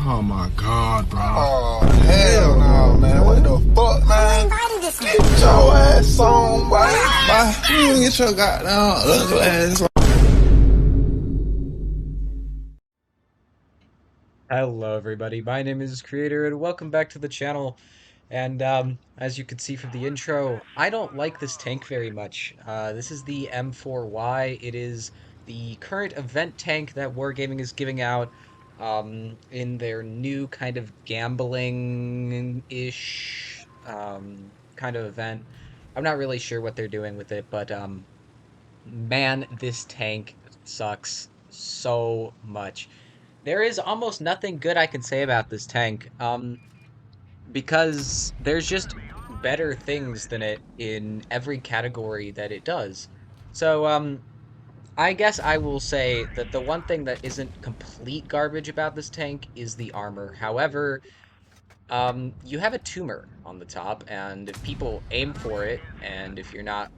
Oh my god, bro. Oh, hell no, man. What the fuck, man? Get your ass on, boy. You get your goddamn ugly ass on. Hello everybody, my name is Creator and welcome back to the channel. And as you can see from the intro, I don't like this tank very much. This is the M4Y. It is the current event tank that Wargaming is giving out in their new kind of gambling-ish kind of event. I'm not really sure what they're doing with it, but man, this tank sucks so much. There is almost nothing good I can say about this tank, because there's just better things than it in every category that it does. So, I guess I will say that the one thing that isn't complete garbage about this tank is the armor. However, you have a tumor on the top, and if people aim for it, and if you're not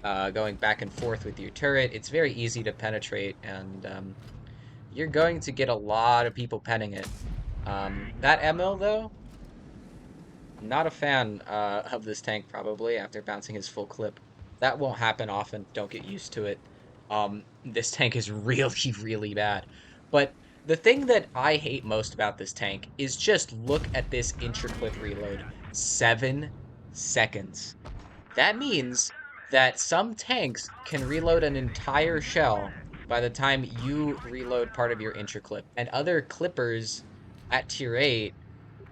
going back and forth with your turret, it's very easy to penetrate, and you're going to get a lot of people penning it. That ML though, not a fan of this tank probably after bouncing his full clip. That won't happen often, don't get used to it. This tank is really, really bad. But the thing that I hate most about this tank is just look at this intra-clip reload. 7 seconds. That means that some tanks can reload an entire shell by the time you reload part of your intra-clip, and other clippers at tier 8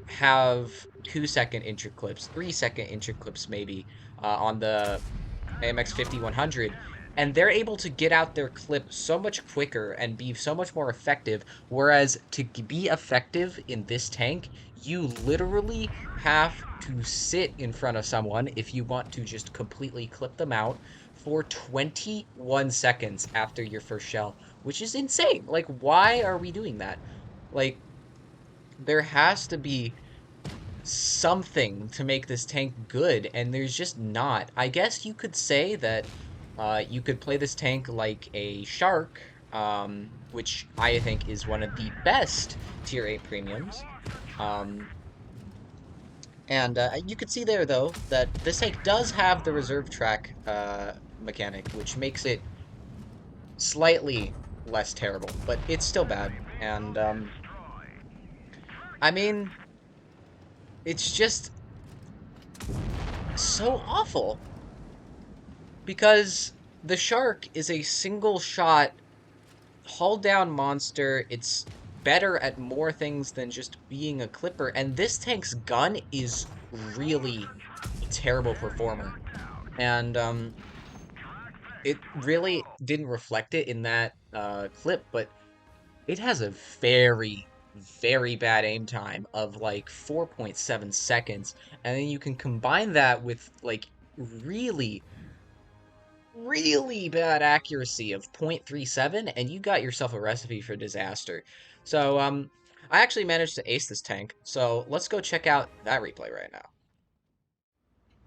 have 2-second intra-clips, 3-second intra-clips maybe, on the AMX 5100, and they're able to get out their clip so much quicker and be so much more effective, whereas to be effective in this tank, you literally have to sit in front of someone if you want to just completely clip them out for 21 seconds after your first shell, which is insane. Like, why are we doing that? Like, there has to be something to make this tank good, and there's just not. I guess you could say that you could play this tank like a shark, which I think is one of the best tier 8 premiums. Um, and you could see there, though, that this tank does have the reserve track mechanic, which makes it slightly less terrible, but it's still bad. And, I mean, it's just so awful. Because the shark is a single shot, hull down monster. It's better at more things than just being a clipper. And this tank's gun is really a terrible performer. And it really didn't reflect it in that clip, but it has a very, very bad aim time of like 4.7 seconds. And then you can combine that with like really bad accuracy of 0.37, and you got yourself a recipe for disaster. So, I actually managed to ace this tank, so let's go check out that replay right now.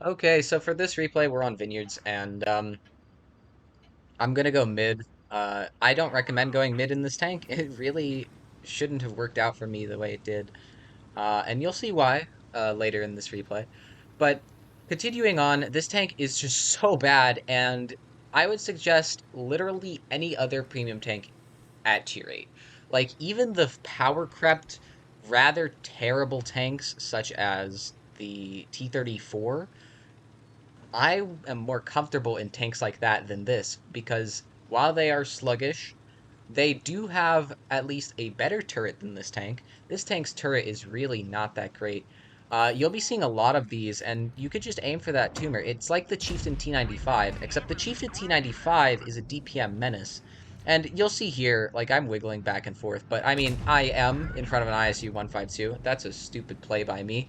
Okay, so for this replay, we're on Vineyards, and, I'm gonna go mid. I don't recommend going mid in this tank. It really shouldn't have worked out for me the way it did. And you'll see why, later in this replay. But continuing on, this tank is just so bad, and I would suggest literally any other premium tank at tier 8. Like, even the power crept, rather terrible tanks, such as the T-34, I am more comfortable in tanks like that than this, because while they are sluggish, they do have at least a better turret than this tank. This tank's turret is really not that great. You'll be seeing a lot of these, and you could just aim for that tumor. It's like the Chieftain T95, except the Chieftain T95 is a DPM menace. And you'll see here, like, I'm wiggling back and forth, but I mean, I am in front of an ISU 152. That's a stupid play by me.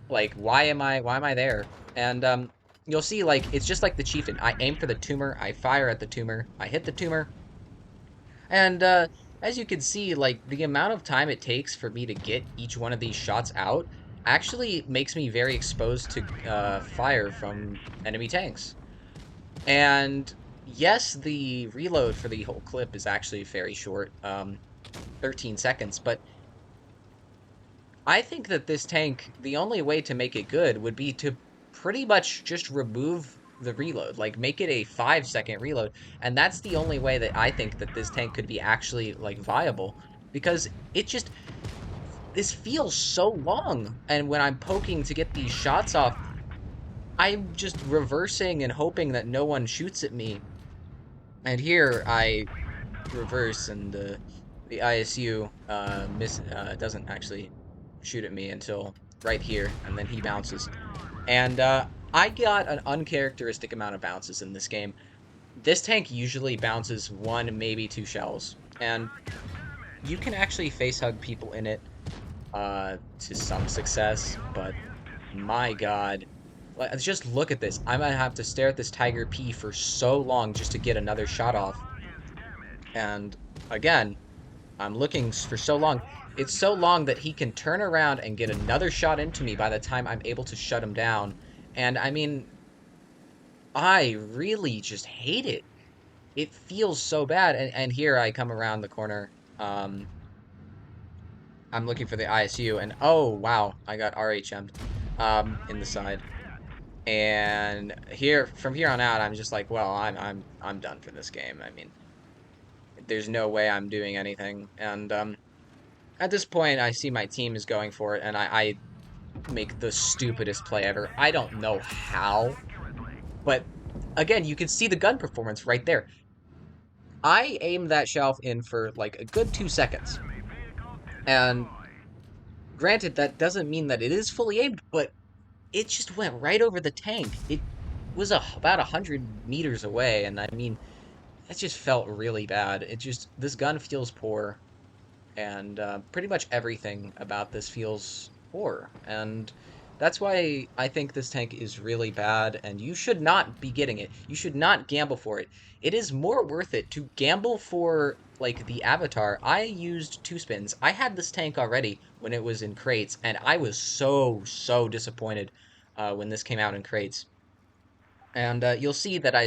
Like, why am I there? And, you'll see, like, it's just like the Chieftain. I aim for the tumor, I fire at the tumor, I hit the tumor, and as you can see, like, the amount of time it takes for me to get each one of these shots out actually makes me very exposed to fire from enemy tanks. And yes, the reload for the whole clip is actually very short, 13 seconds, but I think that this tank, the only way to make it good would be to pretty much just remove the reload, like make it a 5-second reload. And that's the only way that I think that this tank could be actually like viable because it just, this feels so long. And when I'm poking to get these shots off, I'm just reversing and hoping that no one shoots at me. And here I reverse and the ISU doesn't actually shoot at me until right here, and then he bounces. And I got an uncharacteristic amount of bounces in this game. This tank usually bounces one, maybe two shells, and you can actually face hug people in it to some success, but my god. Just look at this. I'm gonna have to stare at this Tiger P for so long just to get another shot off. And again, I'm looking for so long. It's so long that he can turn around and get another shot into me by the time I'm able to shut him down. And I mean, I really just hate it. It feels so bad. And here I come around the corner. I'm looking for the ISU, and oh wow, I got RHM'd in the side. And here, from here on out, I'm just like, well, I'm done for this game. I mean, there's no way I'm doing anything. And at this point, I see my team is going for it, and I make the stupidest play ever. I don't know how, but again, you can see the gun performance right there. I aimed that shelf in for like a good 2 seconds, and granted, that doesn't mean that it is fully aimed, but it just went right over the tank. It was about 100 meters away, and I mean, it just felt really bad. It just, this gun feels poor, and pretty much everything about this feels poor. And that's why I think this tank is really bad, and you should not be getting it. You should not gamble for it. It is more worth it to gamble for, like, the avatar. I used 2 spins. I had this tank already when it was in crates, and I was so disappointed when this came out in crates. And you'll see that I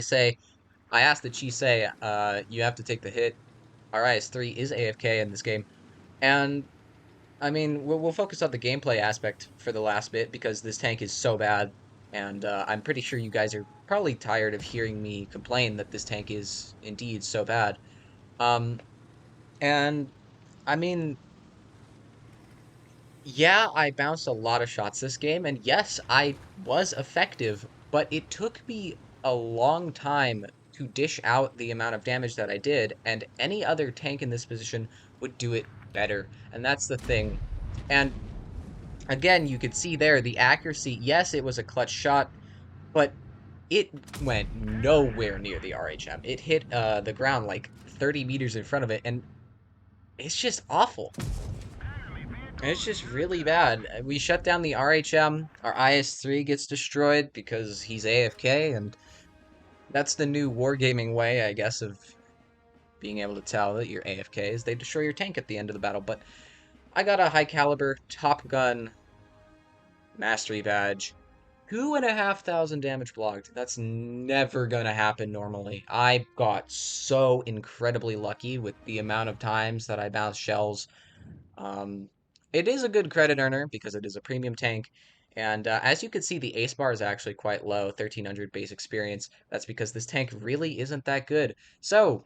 asked the Chisei, you have to take the hit. RIS-3 is AFK in this game. And I mean, we'll focus on the gameplay aspect for the last bit because this tank is so bad, and I'm pretty sure you guys are probably tired of hearing me complain that this tank is indeed so bad. Um, and I mean, yeah, I bounced a lot of shots this game, and yes, I was effective, but it took me a long time to dish out the amount of damage that I did, and any other tank in this position would do it better, and that's the thing. And again, you could see there the accuracy. Yes, it was a clutch shot, but it went nowhere near the RHM. It hit the ground like 30 meters in front of it, and it's just awful. It's just really bad. We shut down the RHM. Our IS-3 gets destroyed because he's AFK, and that's the new wargaming way, I guess, of being able to tell that you're AFK is they destroy your tank at the end of the battle. But I got a high caliber Top Gun Mastery Badge. 2,500 damage blocked. That's never gonna happen normally. I got so incredibly lucky with the amount of times that I bounced shells. Um, it is a good credit earner because it is a premium tank. And as you can see, the ace bar is actually quite low, 1,300 base experience. That's because this tank really isn't that good. So,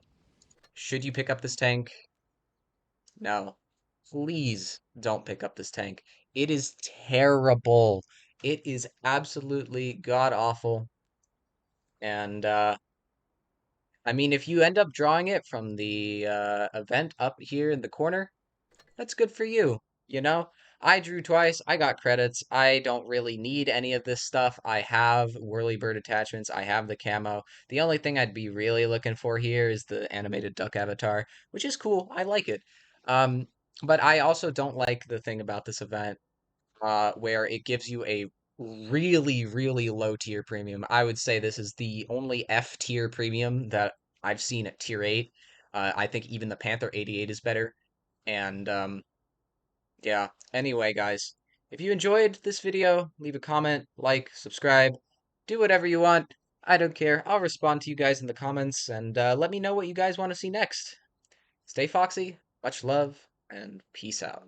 should you pick up this tank? No. Please don't pick up this tank. It is terrible. It is absolutely god-awful. And, I mean, if you end up drawing it from the event up here in the corner, that's good for you, you know? I drew twice, I got credits, I don't really need any of this stuff. I have whirlybird attachments, I have the camo. The only thing I'd be really looking for here is the animated duck avatar, which is cool, I like it. Um, but I also don't like the thing about this event, where it gives you a really low tier premium. I would say this is the only F tier premium that I've seen at tier 8. I think even the Panther 88 is better. And yeah, anyway, guys, if you enjoyed this video, leave a comment, like, subscribe, do whatever you want. I don't care. I'll respond to you guys in the comments and let me know what you guys want to see next. Stay foxy, much love, and peace out.